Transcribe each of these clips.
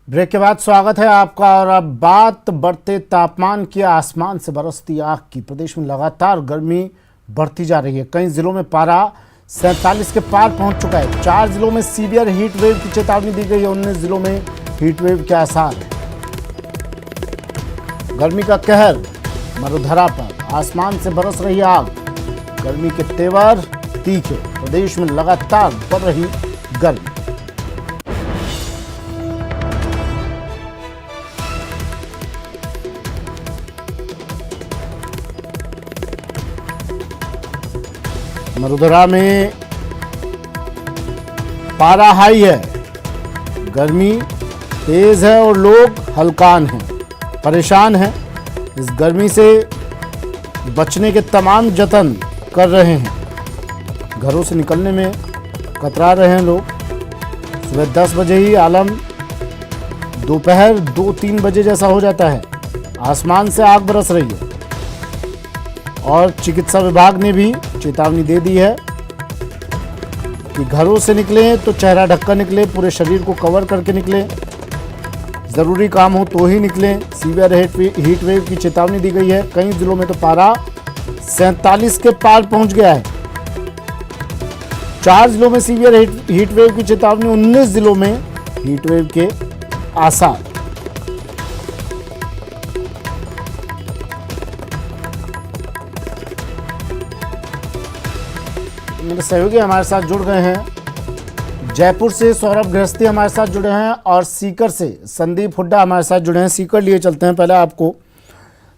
Break के बाद स्वागत है आपका। और अब बात बढ़ते तापमान की, आसमान से बरसती आग की। प्रदेश में लगातार गर्मी बढ़ती जा रही है। कई जिलों में पारा 47 के पार पहुंच चुका है। 4 जिलों में सीवियर हीट वेव की चेतावनी दी गई है। 19 जिलों में हीट वेव के आसार हैं। गर्मी का कहर मरुधरा पर, आसमान से बरस रही आग। गर्मी के तेवर तीखे, प्रदेश में लगातार बढ़ रही गर्मी। मरुधरा में पारा हाई है, गर्मी तेज है और लोग हलकान हैं, परेशान हैं। इस गर्मी से बचने के तमाम जतन कर रहे हैं। घरों से निकलने में कतरा रहे हैं लोग। सुबह 10 बजे ही आलम दोपहर 2-3 बजे जैसा हो जाता है। आसमान से आग बरस रही है और चिकित्सा विभाग ने भी चेतावनी दे दी है कि घरों से निकलें तो चेहरा ढककर निकलें, पूरे शरीर को कवर करके निकलें, ज़रूरी काम हो तो ही निकलें। सीवियर हीट वेव की चेतावनी दी गई है। कई जिलों में तो पारा 47 के पार पहुंच गया है। 4 जिलों में सीवियर हीट वेव की चेतावनी, 19 जिलों में हीट वेव के आसार। मेरे सहयोगी हमारे साथ जुड़ गए हैं। जयपुर से सौरभ गृहस्थी हमारे साथ जुड़े हैं और सीकर से संदीप हुड्डा हमारे साथ जुड़े हैं। सीकर लिए चलते हैं पहले आपको।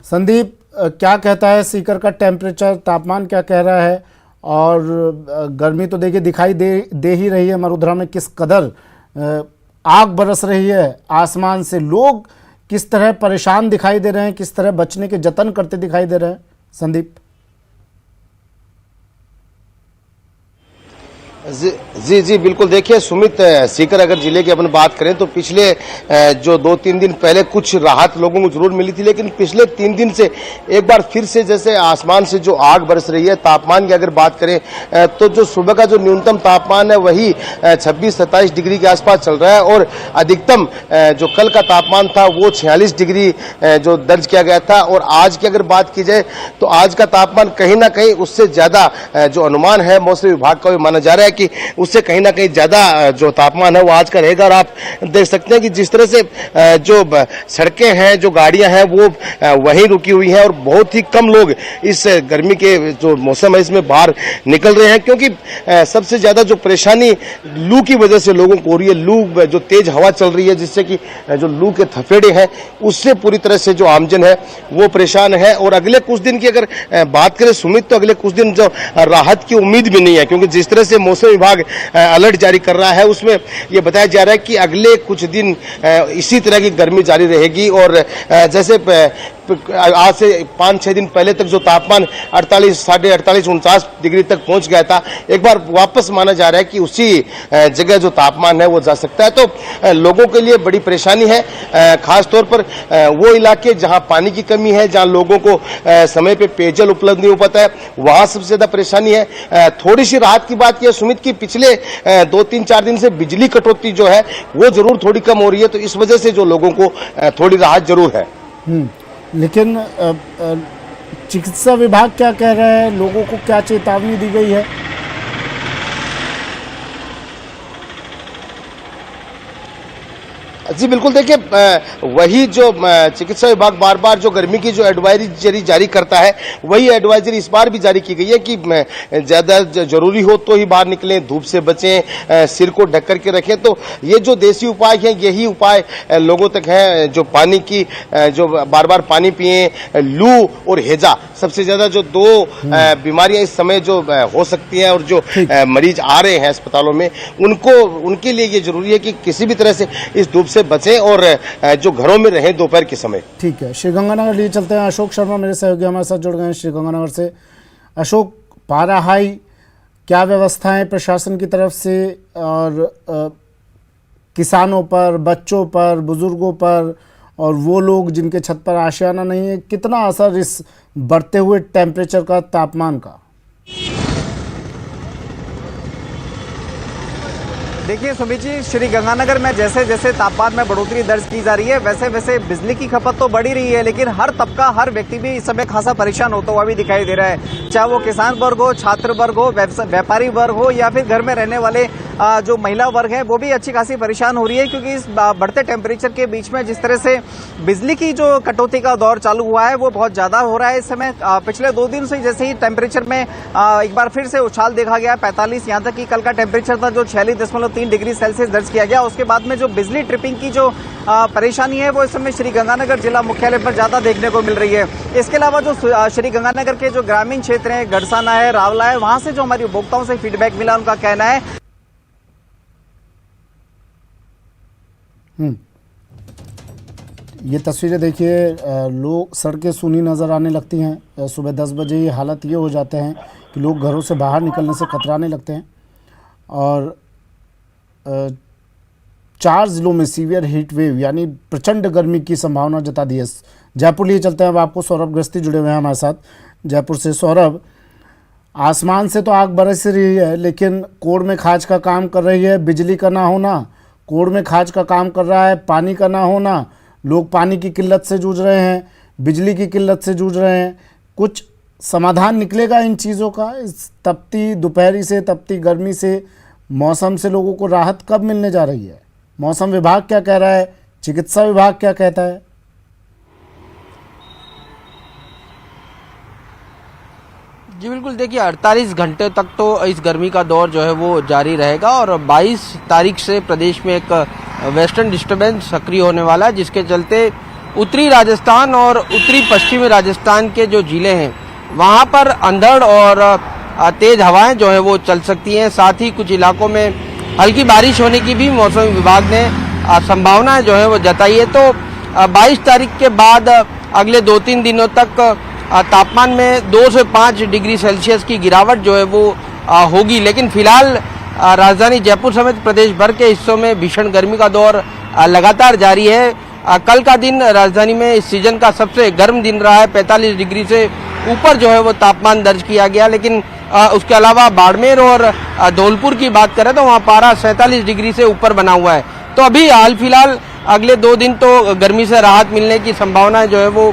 संदीप, क्या कहता है सीकर का टेम्परेचर, तापमान क्या कह रहा है? और गर्मी तो देखिए दिखाई दे ही रही है। मरुधरा में किस कदर आग बरस रही है आसमान से। लोग किस तरह परेशान दिखाई दे रहे हैं, किस तरह बचने के जतन करते दिखाई दे रहे हैं? संदीप जी बिल्कुल। देखिए सुमित, सीकर अगर जिले की अपन बात करें तो पिछले जो 2-3 दिन पहले कुछ राहत लोगों को जरूर मिली थी, लेकिन पिछले 3 दिन से एक बार फिर से जैसे आसमान से जो आग बरस रही है। तापमान की अगर बात करें तो जो सुबह का जो न्यूनतम तापमान है वही 26-27 डिग्री के आसपास चल रहा है और अधिकतम जो कल का तापमान था वो 46 डिग्री जो दर्ज किया गया था। और आज की अगर बात की जाए तो आज का तापमान कहीं ना कहीं उससे ज्यादा जो अनुमान है मौसम विभाग का, माना जा रहा है कि उससे कहीं ना कहीं ज्यादा जो तापमान है वो आज का रहेगा। और आप देख सकते हैं कि जिस तरह से जो सड़कें हैं, जो गाड़ियां हैं वो वहीं रुकी हुई हैं और बहुत ही कम लोग इस गर्मी के जो मौसम है इसमें बाहर निकल रहे हैं, क्योंकि सबसे ज्यादा जो परेशानी लू की वजह से लोगों को हो रही है। लू जो तेज हवा चल रही है जिससे कि जो लू के थपेड़े हैं उससे पूरी तरह से जो आमजन है वो परेशान है। और अगले कुछ दिन की अगर बात करें सुमित, तो अगले कुछ दिन जो राहत की उम्मीद भी नहीं है, क्योंकि जिस तरह से मौसम विभाग अलर्ट जारी कर रहा है उसमें यह बताया जा रहा है कि अगले कुछ दिन इसी तरह की गर्मी जारी रहेगी। और जैसे आज से 5-6 दिन पहले तक जो तापमान 48, 48, 49 डिग्री तक पहुंच गया था, एक बार वापस माना जा रहा है कि उसी जगह जो तापमान है वो जा सकता है। तो लोगों के लिए बड़ी परेशानी है, खास तौर पर वो इलाके जहां पानी की कमी है, जहां लोगों को समय पे पेयजल उपलब्ध नहीं हो पाता है, वहां सबसे ज्यादा परेशानी है। थोड़ी सी राहत की बात यह सुमित की पिछले 2-3-4 दिन से बिजली कटौती जो है वो जरूर थोड़ी कम हो रही है, तो इस वजह से जो लोगों को थोड़ी राहत जरूर है। लेकिन चिकित्सा विभाग क्या कह रहा है? लोगों को क्या चेतावनी दी गई है? जी बिल्कुल। देखिए वही जो चिकित्सा विभाग बार बार जो गर्मी की जो एडवाइजरी जारी करता है वही एडवाइजरी इस बार भी जारी की गई है कि ज्यादा जरूरी हो तो ही बाहर निकलें, धूप से बचें, सिर को ढक करके रखें। तो ये जो देसी उपाय हैं यही उपाय लोगों तक है। जो पानी की जो बार बार पानी पिए, लू और हैजा सबसे ज्यादा जो 2 बीमारियां इस समय जो हो सकती हैं और जो मरीज आ रहे हैं अस्पतालों में उनके लिए ये जरूरी है कि किसी भी तरह से इस धूप से बचें और जो घरों में रहें दोपहर के समय। ठीक है, श्रीगंगानगर लिए चलते हैं। अशोक शर्मा मेरे सहयोगी हमारे साथ जुड़ गए हैं श्रीगंगानगर से। अशोक, पारा हाई, क्या व्यवस्थाएं प्रशासन की तरफ से और किसानों पर, बच्चों पर, बुजुर्गों पर और वो लोग जिनके छत पर आशियाना नहीं है, कितना असर इस बढ़ते हुए टेम्परेचर का, तापमान का? देखिए सुमित जी, श्री गंगानगर में जैसे जैसे तापमान में बढ़ोतरी दर्ज की जा रही है वैसे वैसे बिजली की खपत तो बढ़ी रही है, लेकिन हर तबका हर व्यक्ति भी इस समय खासा परेशान होता हुआ भी दिखाई दे रहा है। चाहे वो किसान वर्ग हो, छात्र वर्ग हो, व्यापारी वर्ग हो या फिर घर में रहने वाले जो महिला वर्ग है वो भी अच्छी खासी परेशान हो रही है, क्योंकि इस बढ़ते टेम्परेचर के बीच में जिस तरह से बिजली की जो कटौती का दौर चालू हुआ है वो बहुत ज्यादा हो रहा है इस समय। पिछले 2 दिन से जैसे ही टेम्परेचर में एक बार फिर से उछाल देखा गया 45, यहाँ तक कि कल का टेम्परेचर था जो 46.3 डिग्री सेल्सियस दर्ज किया गया। उसके बाद में जो बिजली ट्रिपिंग की जो परेशानी है वो इस समय श्री गंगानगर जिला मुख्यालय पर ज्यादा देखने को मिल रही है। इसके अलावा जो श्री गंगानगर के जो ग्रामीण क्षेत्र है, गड़साना है, रावला है, वहां से जो हमारी उपभोक्ताओं से फीडबैक मिला उनका कहना है ये तस्वीरें देखिए, लोग सड़कें सूनी नज़र आने लगती हैं। सुबह 10 बजे ही हालत ये हो जाते हैं कि लोग घरों से बाहर निकलने से कतराने लगते हैं। और 4 ज़िलों में सीवियर हीट वेव यानी प्रचंड गर्मी की संभावना जता दी है। जयपुर लिए चलते हैं, अब आपको सौरभ गृहस्थी जुड़े हुए हैं हमारे साथ जयपुर से। सौरभ, आसमान से तो आग बरस रही है लेकिन कोड़ में खाज का काम कर रही है। बिजली का ना होना कोड़ में खाज का काम कर रहा है, पानी का ना होना, लोग पानी की किल्लत से जूझ रहे हैं, बिजली की किल्लत से जूझ रहे हैं। कुछ समाधान निकलेगा इन चीज़ों का? इस तपती दोपहरी से, तपती गर्मी से, मौसम से लोगों को राहत कब मिलने जा रही है? मौसम विभाग क्या कह रहा है? चिकित्सा विभाग क्या कहता है? जी बिल्कुल, देखिए 48 घंटे तक तो इस गर्मी का दौर जो है वो जारी रहेगा और 22 तारीख से प्रदेश में एक वेस्टर्न डिस्टर्बेंस सक्रिय होने वाला है, जिसके चलते उत्तरी राजस्थान और उत्तरी पश्चिमी राजस्थान के जो जिले हैं वहां पर अंधड़ और तेज हवाएं जो है वो चल सकती हैं। साथ ही कुछ इलाकों में हल्की बारिश होने की भी मौसम विभाग ने संभावना जो है वो जताई है। तो 22 तारीख के बाद अगले 2-3 दिनों तक तापमान में 2 से 5 डिग्री सेल्सियस की गिरावट जो है वो होगी। लेकिन फिलहाल राजधानी जयपुर समेत प्रदेश भर के हिस्सों में भीषण गर्मी का दौर लगातार जारी है। कल का दिन राजधानी में इस सीजन का सबसे गर्म दिन रहा है। 45 डिग्री से ऊपर जो है वो तापमान दर्ज किया गया। लेकिन उसके अलावा बाड़मेर और धौलपुर की बात करें तो वहाँ पारा 47 डिग्री से ऊपर बना हुआ है। तो अभी हाल फिलहाल अगले 2 दिन तो गर्मी से राहत मिलने की संभावना जो है वो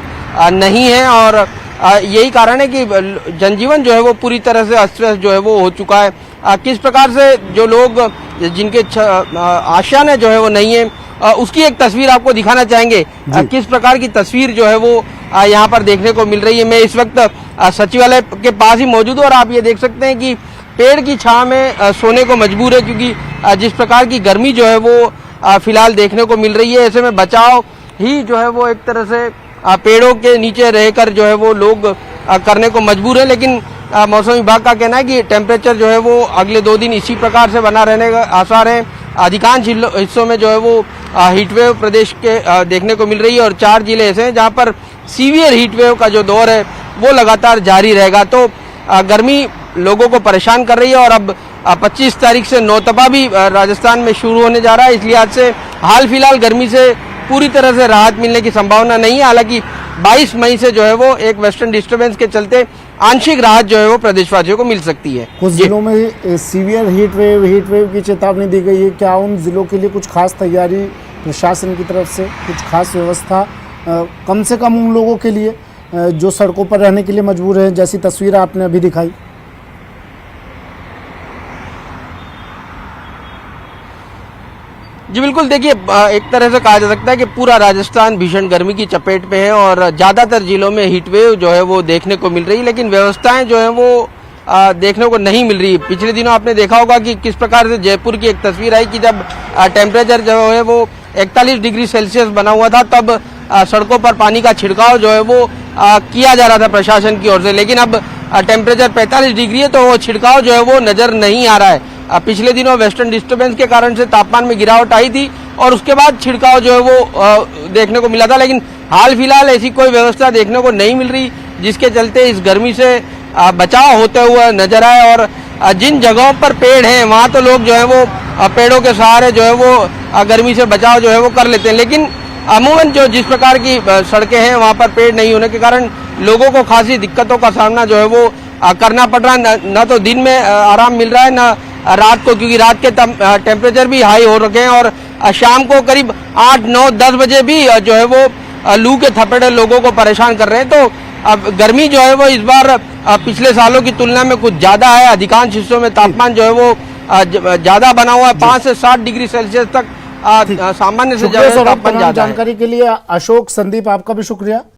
नहीं है और यही कारण है कि जनजीवन जो है वो पूरी तरह से अस्त व्यस्त जो है वो हो चुका है। किस प्रकार से जो लोग जिनके आशाएं जो है वो नहीं है, उसकी एक तस्वीर आपको दिखाना चाहेंगे। किस प्रकार की तस्वीर जो है वो यहाँ पर देखने को मिल रही है। मैं इस वक्त सचिवालय के पास ही मौजूद हूँ और आप ये देख सकते हैं कि पेड़ की छांव में सोने को मजबूर है, क्योंकि जिस प्रकार की गर्मी जो है वो फिलहाल देखने को मिल रही है। ऐसे में बचाव ही जो है वो एक तरह से पेड़ों के नीचे रहकर जो है वो लोग करने को मजबूर है। लेकिन मौसम विभाग का कहना है कि टेम्परेचर जो है वो अगले 2 दिन इसी प्रकार से बना रहने का आसार है। अधिकांश हिस्सों में जो है वो हीटवेव प्रदेश के देखने को मिल रही है और 4 जिले ऐसे हैं जहां पर सीवियर हीटवेव का जो दौर है वो लगातार जारी रहेगा। तो गर्मी लोगों को परेशान कर रही है और अब 25 तारीख से नौतपा भी राजस्थान में शुरू होने जा रहा है। इसलिए आज से हाल फिलहाल गर्मी से पूरी तरह से राहत मिलने की संभावना नहीं है। हालांकि 22 मई से जो है वो एक वेस्टर्न डिस्टर्बेंस के चलते आंशिक राहत जो है वो प्रदेशवासियों को मिल सकती है। कुछ जिलों में सीवियर हीट वेव की चेतावनी दी गई है। क्या उन जिलों के लिए कुछ खास तैयारी प्रशासन की तरफ से, कुछ खास व्यवस्था कम से कम उन लोगों के लिए जो सड़कों पर रहने के लिए मजबूर हैं, जैसी तस्वीर आपने अभी दिखाई? जी बिल्कुल, देखिए एक तरह से कहा जा सकता है कि पूरा राजस्थान भीषण गर्मी की चपेट में है और ज़्यादातर जिलों में हीटवेव जो है वो देखने को मिल रही है। लेकिन व्यवस्थाएं जो है वो देखने को नहीं मिल रही। पिछले दिनों आपने देखा होगा कि किस प्रकार से जयपुर की एक तस्वीर आई कि जब टेम्परेचर जो है वो 41 डिग्री सेल्सियस बना हुआ था, तब सड़कों पर पानी का छिड़काव जो है वो किया जा रहा था प्रशासन की ओर से। लेकिन अब टेम्परेचर 45 डिग्री है तो वो छिड़काव जो है वो नजर नहीं आ रहा है। पिछले दिनों वेस्टर्न डिस्टर्बेंस के कारण से तापमान में गिरावट आई थी और उसके बाद छिड़काव जो है वो देखने को मिला था। लेकिन हाल फिलहाल ऐसी कोई व्यवस्था देखने को नहीं मिल रही, जिसके चलते इस गर्मी से बचाव होते हुए नजर आए। और जिन जगहों पर पेड़ हैं वहाँ तो लोग जो है वो पेड़ों के सहारे जो है वो गर्मी से बचाव जो है वो कर लेते हैं। लेकिन अमूमन जो जिस प्रकार की सड़कें हैं वहाँ पर पेड़ नहीं होने के कारण लोगों को खासी दिक्कतों का सामना जो है वो करना पड़ रहा है। न तो दिन में आराम मिल रहा है, न रात को, क्योंकि रात के टेम्परेचर भी हाई हो रखे हैं और शाम को करीब 8, 9, 10 बजे भी जो है वो लू के थपेड़े लोगों को परेशान कर रहे हैं। तो अब गर्मी जो है वो इस बार पिछले सालों की तुलना में कुछ ज्यादा है। अधिकांश हिस्सों में तापमान जो है वो ज्यादा बना हुआ है, 5 से 7 डिग्री सेल्सियस तक सामान्य से शुक्रिया ज्यादा सौरभ, तापमान तमाम ज्यादा है। जानकारी के लिए। अशोक, संदीप, आपका भी शुक्रिया।